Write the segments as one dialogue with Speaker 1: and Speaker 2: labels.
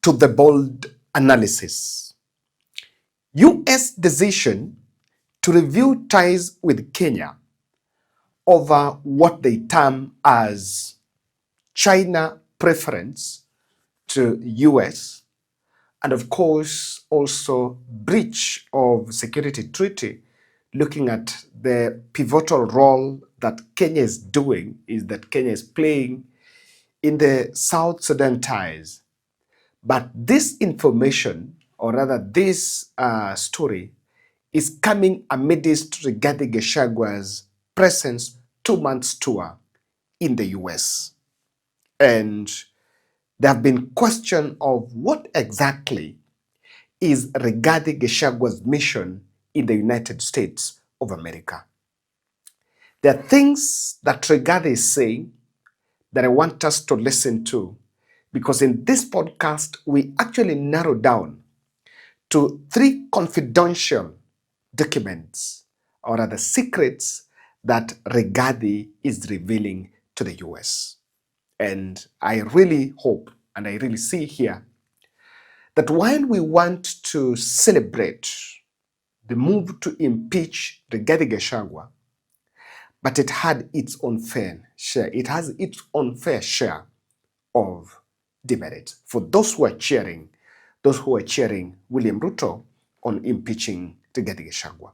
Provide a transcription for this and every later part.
Speaker 1: to the bold analysis. US decision to review ties with Kenya over what they term as China preference to US, and of course also breach of security treaty, looking at the pivotal role that Kenya is playing in the South Sudan ties. But this information, or rather this story, is coming amidst Rigathi Gashagua's presence 2 months tour in the US. And there have been questions of what exactly is Rigathi Gashagua's mission in the United States of America. There are things that Rigathi is saying that I want us to listen to, because in this podcast, we actually narrow down to 3 confidential documents, or rather secrets, that Rigathi is revealing to the US. And I really hope, and I really see here, that while we want to celebrate the move to impeach Rigathi Gachagua, but it had its own fair share. It has its own fair share of demerit for those who are cheering William Ruto on impeaching Rigathi Gachagua.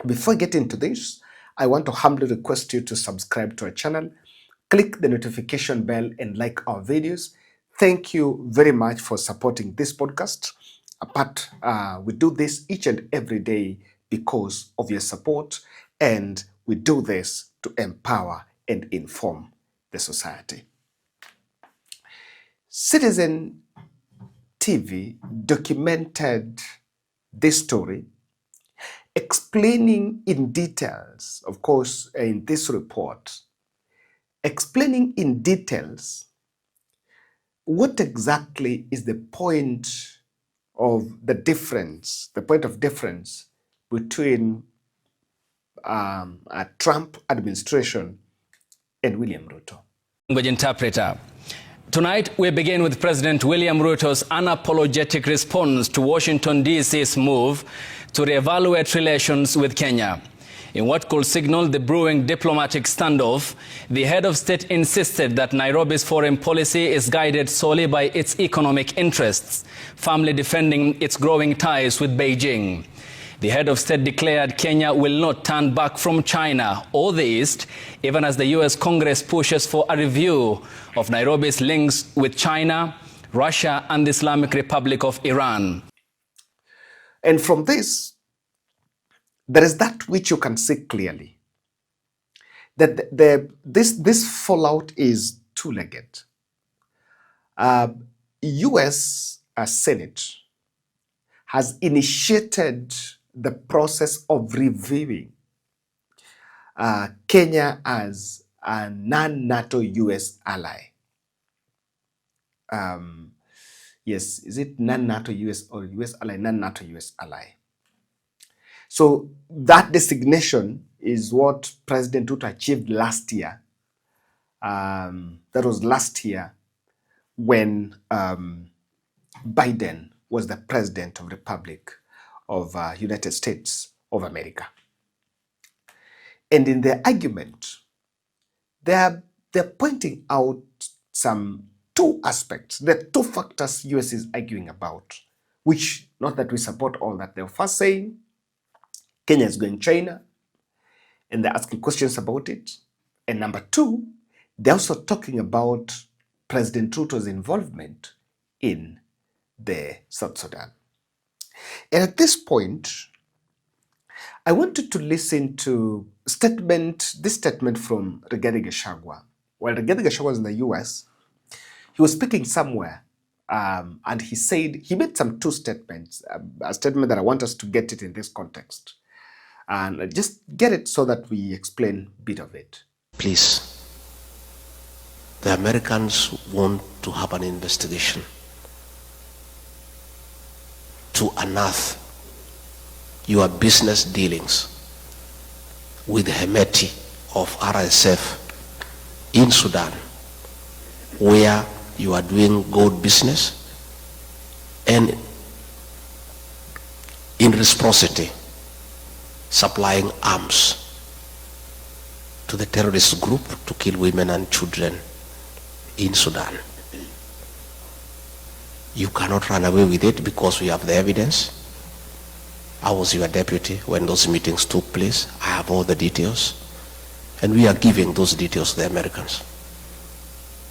Speaker 1: Before I get into this, I want to humbly request you to subscribe to our channel, click the notification bell, and like our videos. Thank you very much for supporting this podcast. But we do this each and every day because of your support, and we do this to empower and inform the society. Citizen TV documented this story, explaining in details, of course, in this report, explaining in details what exactly is the point of difference between a Trump administration and William Ruto.
Speaker 2: Language interpreter. Tonight, we begin with President William Ruto's unapologetic response to Washington, D.C.'s move to reevaluate relations with Kenya. In what could signal the brewing diplomatic standoff, the head of state insisted that Nairobi's foreign policy is guided solely by its economic interests, firmly defending its growing ties with Beijing. The head of state declared Kenya will not turn back from China or the East, even as the US Congress pushes for a review of Nairobi's links with China, Russia, and the Islamic Republic of Iran.
Speaker 1: And from this, there is that which you can see clearly, that this fallout is two-legged. US Senate has initiated the process of reviewing Kenya as a non-NATO US ally. Yes, is it non-NATO US or US ally, non-NATO US ally? So that designation is what President Ruto achieved last year. That was last year when Biden was the President of the Republic of United States of America. And in their argument, they're pointing out some 2 aspects. There are 2 factors US is arguing about, which, not that we support all that. They're first saying Kenya is going China, and they're asking questions about it. And number 2, they're also talking about President Ruto's involvement in the South Sudan. And at this point, I wanted to listen to this statement from Rigathi Gachagua. While Rigathi Gachagua was in the US, he was speaking somewhere, and he made some 2 statements, a statement that I want us to get it in this context. And just get it so that we explain a bit of it.
Speaker 3: Please, the Americans want to have an investigation to unearth your business dealings with Hemeti of RSF in Sudan, where you are doing gold business, and in reciprocity supplying arms to the terrorist group to kill women and children in Sudan. You cannot run away with it because we have the evidence. I was your deputy when those meetings took place. I have all the details. And we are giving those details to the Americans.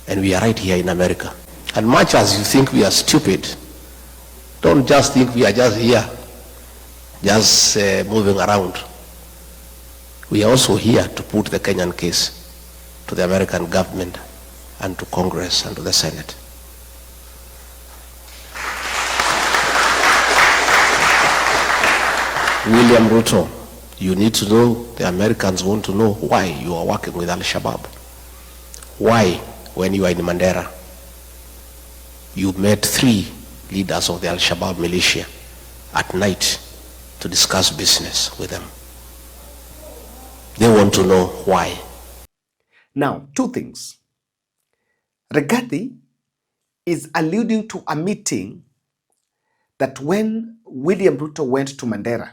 Speaker 3: And we are right here in America. And much as you think we are stupid, don't just think we are just here, just moving around. We are also here to put the Kenyan case to the American government and to Congress and to the Senate. William Ruto, you need to know, the Americans want to know why you are working with Al-Shabaab. Why, when you are in Mandera, you met 3 leaders of the Al-Shabaab militia at night to discuss business with them. They want to know why.
Speaker 1: Now, 2 things. Rigathi is alluding to a meeting that when William Ruto went to Mandera,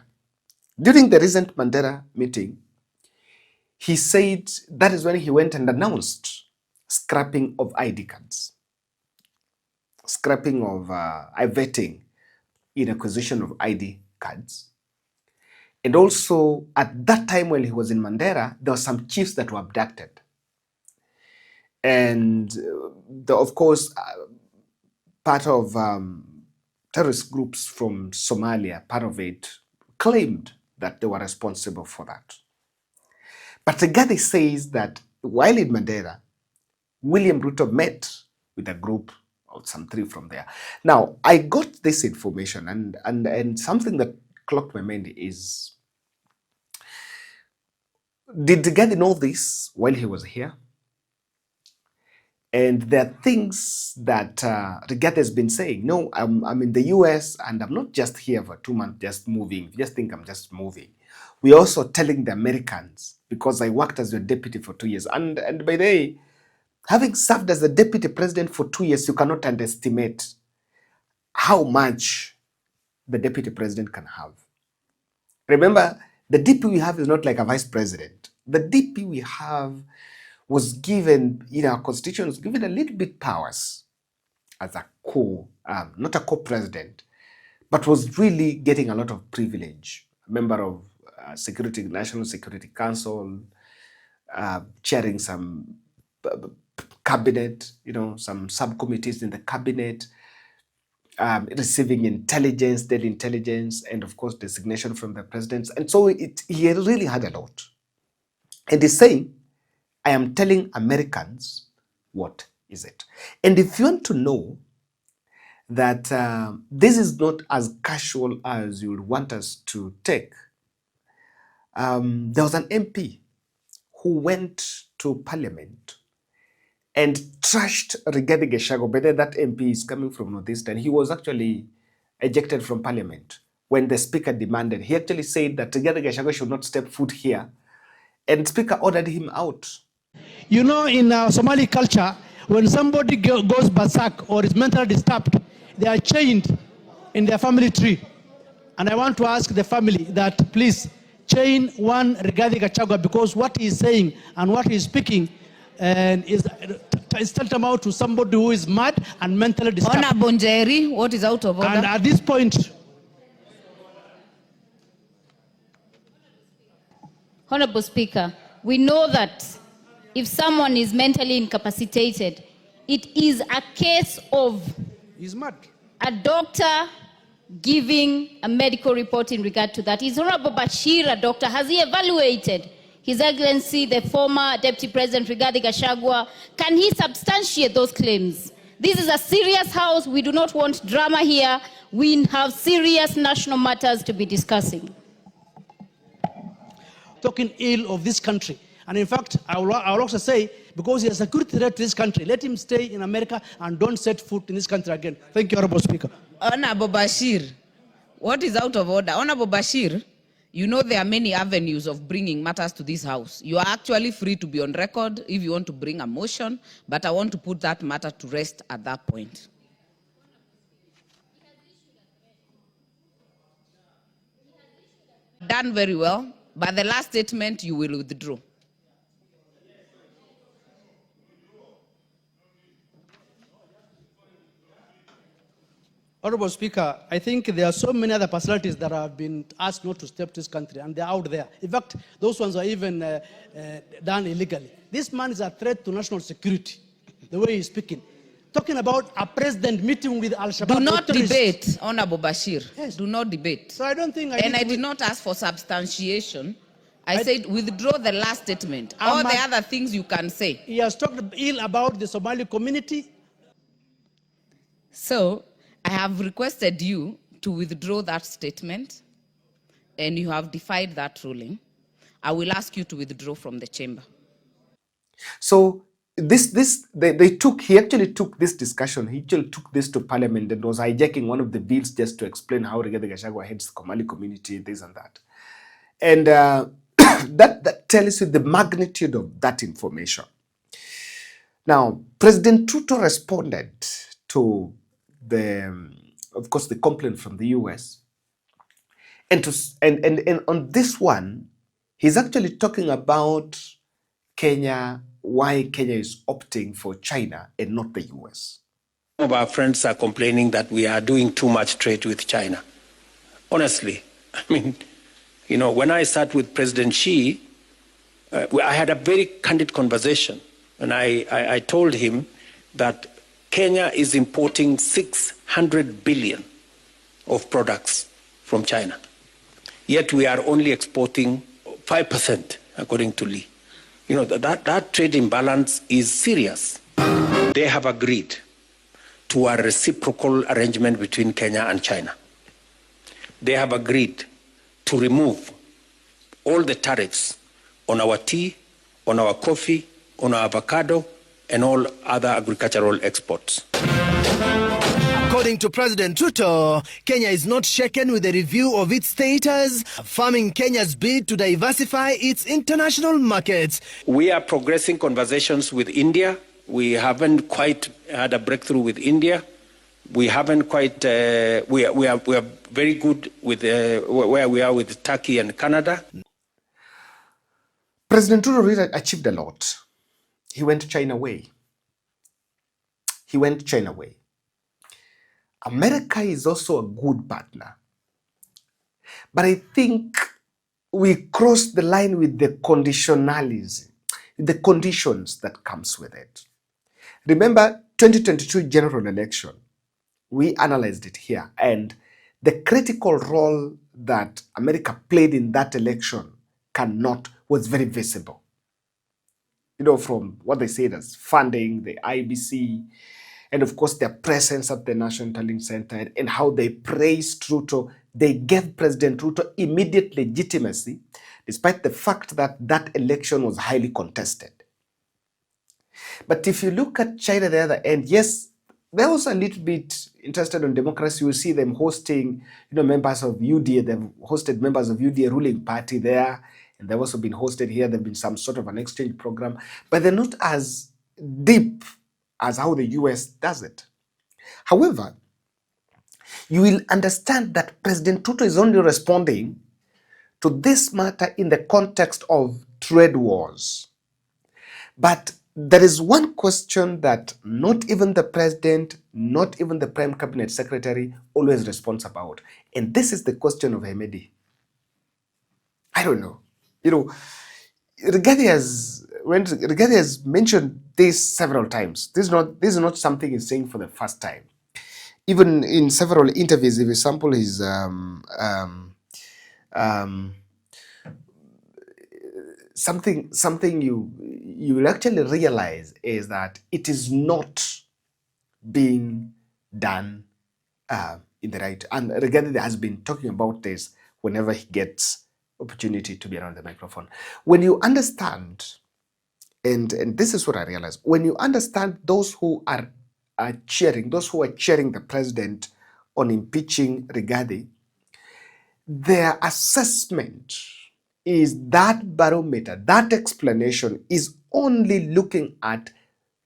Speaker 1: during the recent Mandera meeting, he said that is when he went and announced scrapping of ID cards, scrapping of vetting in acquisition of ID cards. And also at that time when he was in Mandera, there were some chiefs that were abducted. And of course, part of terrorist groups from Somalia, part of it, claimed that they were responsible for that. But Rigathi says that while in Mandera, William Ruto met with a group of some 3 from there. Now, I got this information and something that clocked my mind is, did Rigathi know this while he was here? And there are things that Rigathi has been saying. No, I'm in the US and I'm not just here for 2 months, just moving. If you just think I'm just moving. We're also telling the Americans, because I worked as your deputy for 2 years. And by the way, having served as the deputy president for 2 years, you cannot underestimate how much the deputy president can have. Remember, the DP we have is not like a vice president. The DP we have was given, our constitution was given a little bit powers as a not a co-president, but was really getting a lot of privilege. A member of National Security Council, chairing some cabinet, some subcommittees in the cabinet, receiving intelligence, daily intelligence, and of course designation from the president. And so he really had a lot. And he's saying, I am telling Americans what is it. And if you want to know that this is not as casual as you would want us to take, there was an MP who went to Parliament and trashed Rigathi Gashagua. But that MP is coming from Northeast, and he was actually ejected from Parliament when the Speaker demanded. He actually said that Rigathi Gashagua should not step foot here, and the Speaker ordered him out.
Speaker 4: You know, in Somali culture, when somebody goes berserk or is mentally disturbed, they are chained in their family tree. And I want to ask the family that please chain one Rigathi Gachagua, because what he is saying and what he is speaking is tantamount to somebody who is mad and mentally disturbed.
Speaker 5: Honor Bonjeri, what is out of order?
Speaker 4: And at this point,
Speaker 5: Honorable Speaker, we know that if someone is mentally incapacitated, it is a case of
Speaker 4: he's mad.
Speaker 5: A doctor giving a medical report in regard to that. Is Honorable Bashir a doctor? Has he evaluated His Excellency, the former Deputy President Rigathi Gashagua? Can he substantiate those claims? This is a serious house. We do not want drama here. We have serious national matters to be discussing.
Speaker 4: Talking ill of this country. And in fact, I will also say, because he is a security threat to this country, let him stay in America and don't set foot in this country again. Thank you, Honorable Speaker.
Speaker 6: Honorable Bashir, what is out of order? Honorable Bashir, you know there are many avenues of bringing matters to this house. You are actually free to be on record if you want to bring a motion, but I want to put that matter to rest at that point. done very well, but the last statement you will withdraw.
Speaker 4: Honorable Speaker, I think there are so many other personalities that have been asked not to step to this country, and they're out there. In fact, those ones are even done illegally. This man is a threat to national security, the way he's speaking. Talking about a president meeting with Al-Shabaab.
Speaker 6: Do not debate, Honorable Bashir.
Speaker 4: Yes.
Speaker 6: Do not debate.
Speaker 4: So I don't think
Speaker 6: I did not ask for substantiation. I said withdraw the last statement. All the other things you can say.
Speaker 4: He has talked ill about the Somali community.
Speaker 6: So I have requested you to withdraw that statement, and you have defied that ruling. I will ask you to withdraw from the chamber.
Speaker 1: So he actually took this discussion, he actually took this to Parliament and was hijacking one of the bills just to explain how Rigathi Gashagua hates the Somali community, this and that. And that tells you the magnitude of that information. Now, President Ruto responded to of course, the complaint from the US. And on this one, he's actually talking about Kenya, why Kenya is opting for China and not the US.
Speaker 7: Some of our friends are complaining that we are doing too much trade with China. Honestly, I mean, you know, when I sat with President Xi, I had a very candid conversation, and I told him that Kenya is importing 600 billion of products from China. Yet we are only exporting 5%, according to Lee. You know, that trade imbalance is serious. They have agreed to a reciprocal arrangement between Kenya and China. They have agreed to remove all the tariffs on our tea, on our coffee, on our avocado, and all other agricultural exports.
Speaker 8: According to President Ruto, Kenya is not shaken with the review of its status, affirming Kenya's bid to diversify its international markets.
Speaker 7: We are progressing conversations with India. We haven't quite had a breakthrough with India. We haven't quite, we are very good with where we are with Turkey and Canada.
Speaker 1: President Ruto really achieved a lot. He went China way. He went China way. America is also a good partner. But I think we crossed the line with the conditionalism, the conditions that comes with it. Remember 2022 general election, we analyzed it here, and the critical role that America played in that election was very visible. You know, from what they said as funding, the IBC, and of course their presence at the National Tallying Center, and how they praised Ruto. They gave President Ruto immediate legitimacy, despite the fact that that election was highly contested. But if you look at China the other end, yes, they're also a little bit interested in democracy. You see them hosting, members of UDA. They've hosted members of UDA ruling party there. And they've also been hosted here. There've been some sort of an exchange program, but they're not as deep as how the US does it. However, you will understand that President Ruto is only responding to this matter in the context of trade wars. But there is one question that not even the president, not even the prime cabinet secretary always responds about. And this is the question of Hemedi. I don't know. Rigathi has mentioned this several times. This is not something he's saying for the first time. Even in several interviews, if you sample his something you will actually realize is that it is not being done in the right. And Rigathi has been talking about this whenever he gets opportunity to be around the microphone. When you understand, and this is what I realized, when you understand those who are cheering the president on impeaching Rigathi, their assessment is that barometer, that explanation is only looking at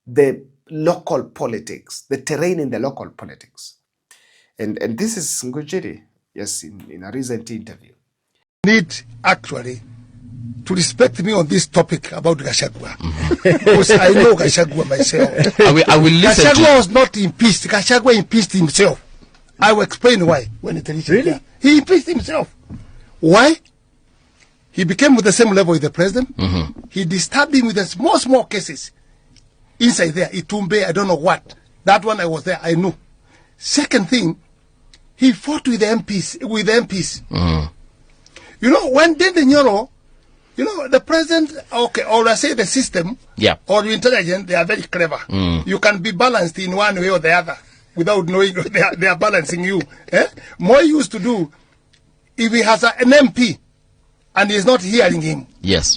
Speaker 1: the local politics, the terrain in the local politics. And this is Ngujiri, yes, in a recent interview.
Speaker 9: need actually to respect me on this topic about Gashagua. Because I know Gashagua myself.
Speaker 10: I will listen.
Speaker 9: Gashagua was not impeached. Gashagua impeached himself. I will explain why when it reaches there. He impeached himself. Why? He became with the same level with the president. He disturbed him with the small cases. Inside there, Itumbe, I don't know what. That one I was there, I knew. Second thing, he fought with the MPs. You know, when Dede Nyoro, you know, the president, okay, or I say the system, or the intelligence, they are very clever. You can be balanced in one way or the other without knowing they are balancing you. Moi used to do, if he has an MP and he's not hearing him,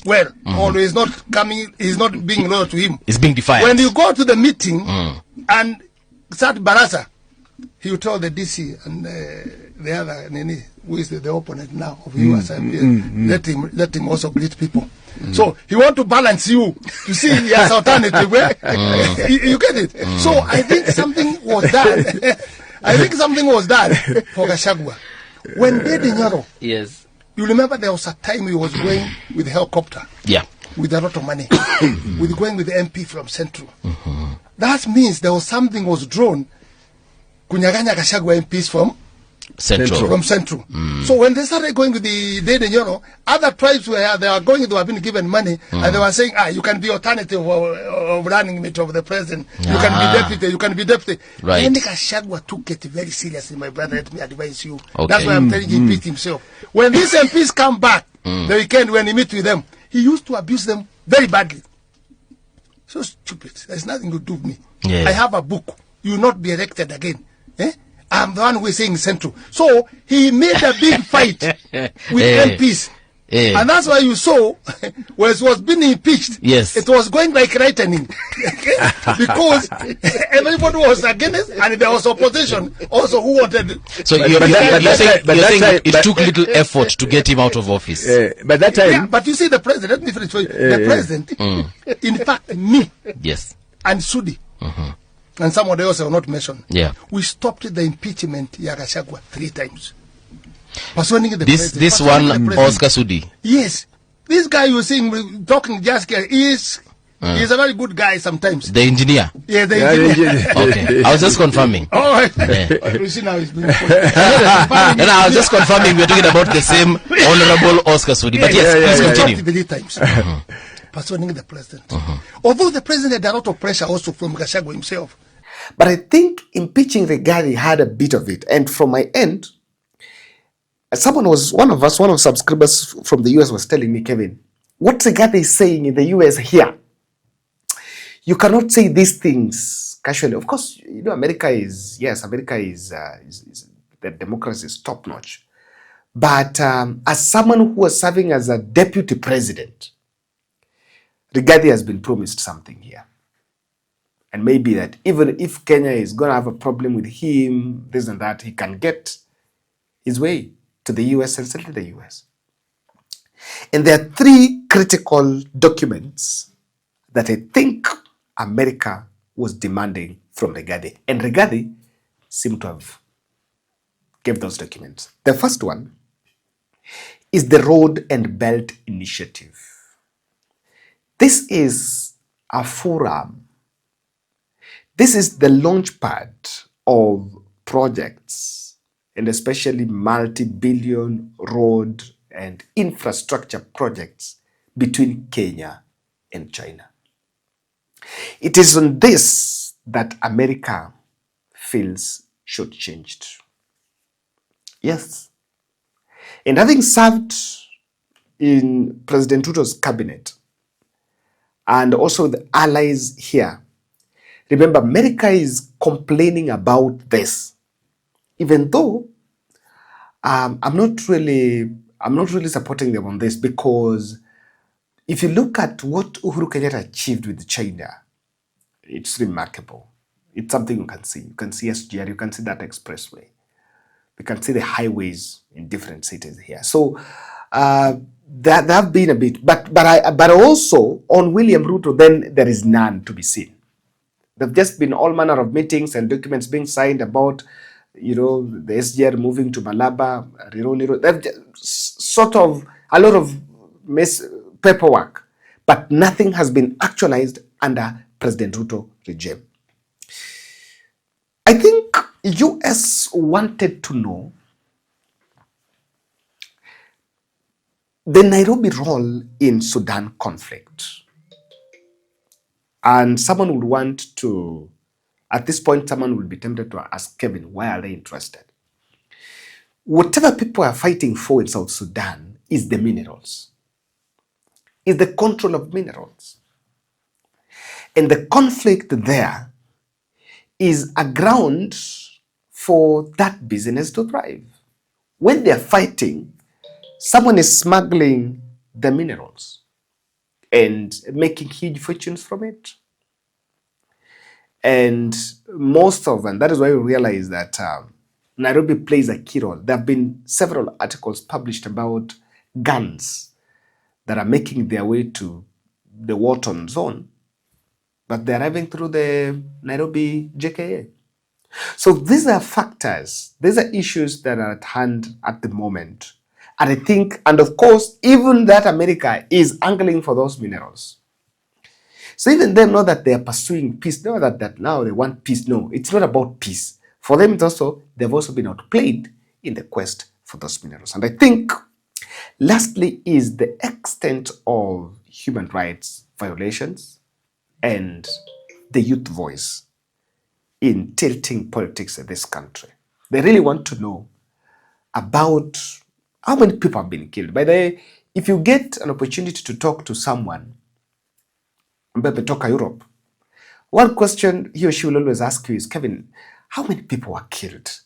Speaker 9: well, or he's not coming, he's not being loyal to him,
Speaker 10: he's being defiant.
Speaker 9: When you go to the meeting and start Barasa, he will tell the DC and the other Nini, who is the opponent now of US, let him also greet people. So he want to balance you to see he has alternative way. You get it? So I think something was done. I think something was done for Gashagua. When Dede Nyoro, you remember there was a time he was going with a helicopter, with a lot of money, with going with the MP from Central. That means there was something was drawn. Kunyaganya Gashagua MPs from Central. So when they started going with the Dede Nyoro, other tribes they were going, they were being given money, and they were saying, you can be alternative of running mate of the president. You can be deputy.
Speaker 10: Right.
Speaker 9: And Gashagua took it very seriously, my brother. Let me advise you. That's why I'm telling you, he beat himself. When these MPs come back the weekend, when he meet with them, he used to abuse them very badly. So stupid. There's nothing to do with me. I have a book. You will not be elected again. I'm the one who is saying Central. So he made a big fight with MPs. And that's why you saw when it was being impeached, it was going like lightning. Because everybody was against and there was opposition also who wanted.
Speaker 10: So you're saying it took little effort to get him out of office.
Speaker 9: But that time, but you see the president, let me finish for you. The president, in fact, me and Sudi, and someone else will not mention. We stopped the impeachment Gashagua 3 times.
Speaker 10: This one, Oscar Sudi.
Speaker 9: Yes. This guy you're seeing talking just he's a very good guy sometimes.
Speaker 10: The engineer?
Speaker 9: Yeah, the engineer.
Speaker 10: Okay. I was just confirming.
Speaker 9: All right. You see now he's been
Speaker 10: I was just confirming we're talking about the same Honorable Oscar Sudi. But yes, please continue.
Speaker 9: 3 times. Persuading the president. Although the president had a lot of pressure also from Gashagua himself.
Speaker 1: But I think impeaching Rigathi had a bit of it. And from my end, one of subscribers from the US was telling me, Kevin, what Rigathi is saying in the US here, you cannot say these things casually. Of course, you know, America is the democracy is top notch. But as someone who was serving as a deputy president, Rigathi has been promised something here. And maybe that even if Kenya is going to have a problem with him, this and that, he can get his way to the US and settle the US. And there are 3 critical documents that I think America was demanding from Rigathi. And Rigathi seemed to have gave those documents. The first one is the Road and Belt Initiative. This is a forum. This is the launch pad of projects, and especially multi-billion road and infrastructure projects between Kenya and China. It is on this that America feels shortchanged. Yes. And having served in President Ruto's cabinet and also the allies here, remember, America is complaining about this, even though I'm not really supporting them on this, because if you look at what Uhuru Kenyatta achieved with China, it's remarkable. It's something you can see. You can see SGR, you can see that expressway. You can see the highways in different cities here. So there have been a bit, but also on William Ruto, then there is none to be seen. There've just been all manner of meetings and documents being signed about you know, the SGR moving to Malaba, Rironi, sort of a lot of paperwork, but nothing has been actualized under President Ruto regime. I think US wanted to know the Nairobi role in Sudan conflict. And someone would want to, at this point, someone will be tempted to ask Kevin, why are they interested? Whatever people are fighting for in South Sudan is the minerals, is the control of minerals. And the conflict there is a ground for that business to thrive. When they're fighting, someone is smuggling the minerals and making huge fortunes from it. And most of them, that is why we realize that Nairobi plays a key role. There have been several articles published about guns that are making their way to the war-torn zone, but they're arriving through the Nairobi JKA. So these are factors, these are issues that are at hand at the moment. And I think, and of course, even that America is angling for those minerals. So even them know that they are pursuing peace, know that now they want peace. No, it's not about peace. For them, it's also, they've also been outplayed in the quest for those minerals. And I think, lastly, is the extent of human rights violations and the youth voice in tilting politics in this country. They really want to know about how many people have been killed. By the way, if you get an opportunity to talk to someone, Europe, one question he or she will always ask you is, Kevin, how many people were killed?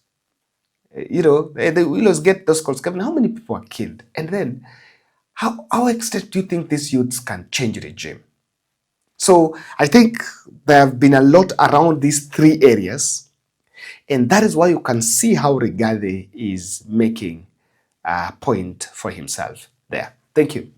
Speaker 1: You know, they will always get those calls, Kevin, how many people were killed? And then, how extent do you think these youths can change regime? So I think there have been a lot around these three areas, and that is why you can see how Rigathi is making a point for himself there. Thank you.